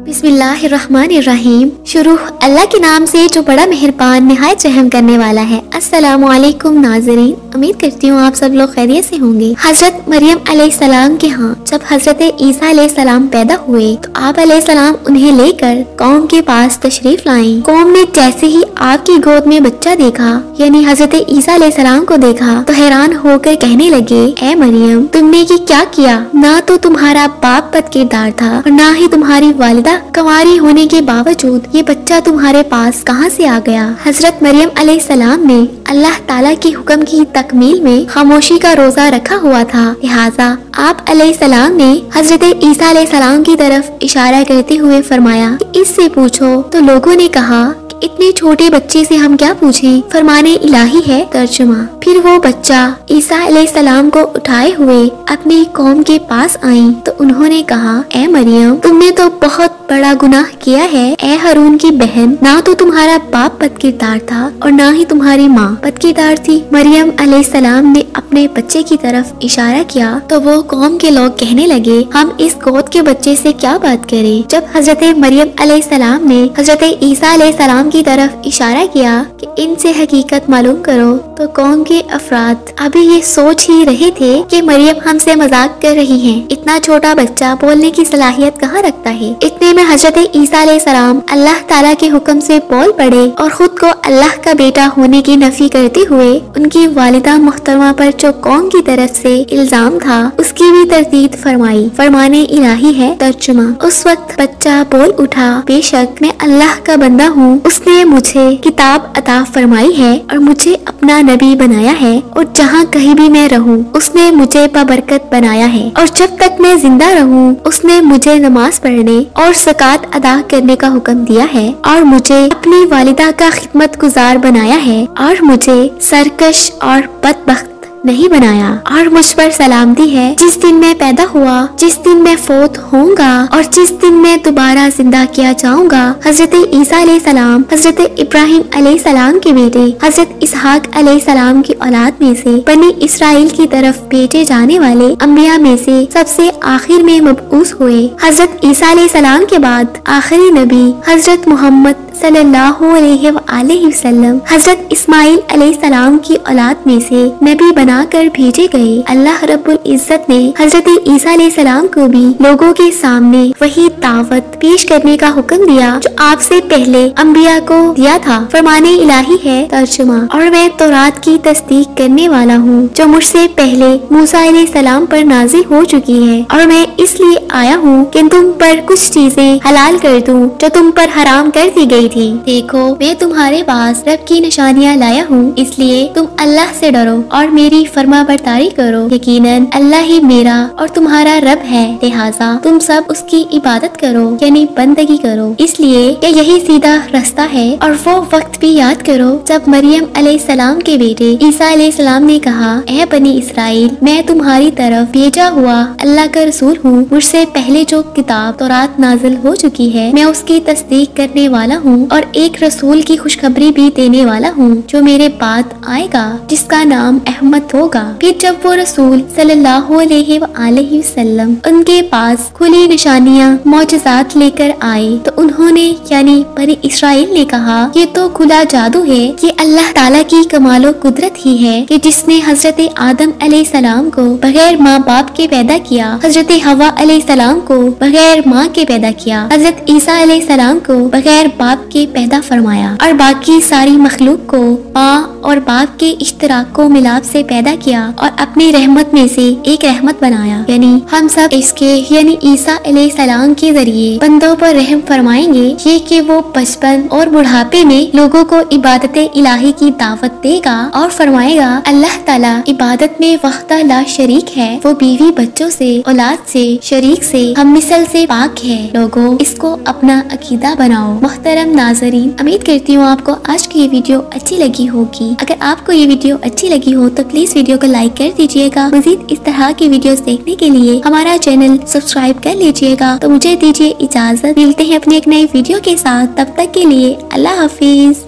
बिस्मिल्लाहिर्रहमानिर्रहीम। शुरू अल्लाह के नाम से जो बड़ा मेहरबान निहायत रहम करने वाला है। अस्सलामु अलैकुम नाज़रीन, उम्मीद करती हूँ आप सब लोग खैरियत से होंगे। हजरत मरियम अलैहिस्सलाम के यहाँ जब हजरत ईसा अलैहिस्सलाम पैदा हुए तो आप अलैहिस्सलाम उन्हें लेकर कौम के पास तशरीफ लाईं। कौम ने जैसे ही आपकी गोद में बच्चा देखा यानी हजरत ईसा अलैहिस्सलाम को देखा तो हैरान होकर कहने लगे, ए मरियम, तुमने ये क्या किया? ना तो तुम्हारा बाप बद किरदार था और ना ही तुम्हारी वालिदा कंवारी होने के बावजूद ये बच्चा तुम्हारे पास कहाँ से आ गया? हजरत मरियम अलैहिस्सलाम ने अल्लाह ताला के हुक्म की तकमील में खामोशी का रोजा रखा हुआ था। लिहाजा आप अलैहिस्सलाम ने हजरत ईसा अलैहिस्सलाम की तरफ इशारा करते हुए फरमाया कि इससे पूछो। तो लोगों ने कहा, इतने छोटे बच्चे से हम क्या पूछें? फरमाने इलाही है तर्जुमा। फिर वो बच्चा ईसा अलैहिस्सलाम को उठाए हुए अपनी कौम के पास आई तो उन्होंने कहा, ए मरियम, तुमने तो बहुत बड़ा गुनाह किया है। ए हारून की बहन, ना तो तुम्हारा बाप बदकिरदार था और ना ही तुम्हारी माँ बदकिरदार थी। मरियम अलैहिस्सलाम ने अपने बच्चे की तरफ इशारा किया तो वो कौम के लोग कहने लगे, हम इस गोद के बच्चे से क्या बात करें? जब हजरत मरियम अलैहिस्सलाम ने हजरत ईसा अलैहिस्सलाम की तरफ इशारा किया कि इनसे हकीकत मालूम करो तो कौम के अफराद अभी ये सोच ही रहे थे कि मरियम हमसे मजाक कर रही हैं। इतना छोटा बच्चा बोलने की सलाहियत कहाँ रखता है? इतने में हजरत ईसा अलैहिस्सलाम अल्लाह ताला के हुक्म से बोल पड़े और खुद को अल्लाह का बेटा होने की नफी करते हुए उनकी वालिदा मुहतरमा पर जो कौम की तरफ से इल्जाम था उसकी भी तरदीद फरमाई। फरमाने इलाही है तर्जुमा। उस वक्त बच्चा बोल उठा, बेशक मैं अल्लाह का बंदा हूँ, उसने मुझे किताब अता फरमाई है और मुझे अपना नबी बनाया है और जहाँ कहीं भी मैं रहूँ उसने मुझे बाबरकत बनाया है और जब तक मैं जिंदा रहूँ उसने मुझे नमाज पढ़ने और ज़कात अदा करने का हुक्म दिया है और मुझे अपनी वालिदा का खिदमत गुजार बनाया है और मुझे सरकश और बदबख्त नहीं बनाया और मुझ पर सलामती है जिस दिन मैं पैदा हुआ, जिस दिन मैं फौत होऊंगा और जिस दिन मैं दोबारा जिंदा किया जाऊंगा। हजरत ईसा अलैहिस्सलाम हजरत इब्राहिम अलैहिस्सलाम के बेटे हजरत इसहाक अलैहिस्सलाम की औलाद में से बनी इसराइल की तरफ भेजे जाने वाले अंबिया में से सबसे आखिर में मबऊस हुए। हजरत ईसा अलैहिस्सलाम के बाद आखिरी नबी हजरत मोहम्मद सल्लल्लाहु अलैहि वसल्लम हजरत इस्माइल अलैहिस्सलाम की औलाद में से नबी बनाकर भेजे गए। अल्लाह रब्बुल इज्जत ने हजरत ईसा अलैहिस्सलाम को भी लोगों के सामने वही दावत पेश करने का हुक्म दिया जो आपसे पहले अंबिया को दिया था। फरमाने इलाही है तर्जुमा। और मैं तौरात की तस्दीक करने वाला हूँ जो मुझसे पहले मूसा अलैहिस्सलाम पर नाज़िल हो चुकी है और मैं इसलिए आया हूँ कि तुम पर कुछ चीजें हलाल कर दूं जो तुम पर हराम कर दी गई थी। देखो, मैं तुम्हारे पास रब की निशानियाँ लाया हूँ, इसलिए तुम अल्लाह से डरो और मेरी फर्मा बरदारी करो। यकीनन अल्लाह ही मेरा और तुम्हारा रब है, लिहाजा तुम सब उसकी इबादत करो यानी बंदगी करो। इसलिए यही सीधा रास्ता है। और वो वक्त भी याद करो जब मरियम अलैहिस्सलाम के बेटे ईसा अलैहिस्सलाम ने कहा, ए बनी इसराइल, मैं तुम्हारी तरफ भेजा हुआ अल्लाह का रसूल हूँ। मुझसे पहले जो किताब तौरात नाजिल हो चुकी है मैं उसकी तस्दीक करने वाला हूँ और एक रसूल की खुशखबरी भी देने वाला हूँ जो मेरे बाद आएगा जिसका नाम अहमद होगा। फिर जब वो रसूल सल्लल्लाहु अलैहि वसल्लम उनके पास खुली निशानियाँ मौजज़ात लेकर आए तो उन्होंने यानी बनी इसराइल ने कहा, ये तो खुला जादू है, ये अल्लाह ताला की कमालो कुदरत ही है कि जिसने हजरत आदम अलैहिस्सलाम को बगैर माँ बाप के पैदा किया, हजरत हवा अलैहिस्सलाम को बगैर माँ के पैदा किया, हजरत ईसा अलैहिस्सलाम को बगैर बाप के पैदा फरमाया और बाकी सारी मखलूक को माँ और बाप के इश्तराक को मिलाप से पैदा किया और अपनी रहमत में से एक रहमत बनाया। यानी हम सब इसके यानी ईसा अलैहिस्सलाम के जरिए बंदों पर रहम फरमाएंगे ये कि वो बचपन और बुढ़ापे में लोगों को इबादत इलाही की दावत देगा और फरमाएगा, अल्लाह ताला इबादत में वहदा ला शरीक है, वो बीवी बच्चों से, औलाद से, शरीक से, हम मिसल से पाक है। लोगों, इसको अपना अकीदा बनाओ। मोहतरम नाज़रीन, उम्मीद करती हूँ आपको आज की ये वीडियो अच्छी लगी होगी। अगर आपको ये वीडियो अच्छी लगी हो तो प्लीज वीडियो को लाइक कर दीजिएगा। मजीद इस तरह की वीडियोस देखने के लिए हमारा चैनल सब्सक्राइब कर लीजिएगा। तो मुझे दीजिए इजाजत, मिलते हैं अपनी एक नई वीडियो के साथ। तब तक के लिए अल्लाह हाफिज।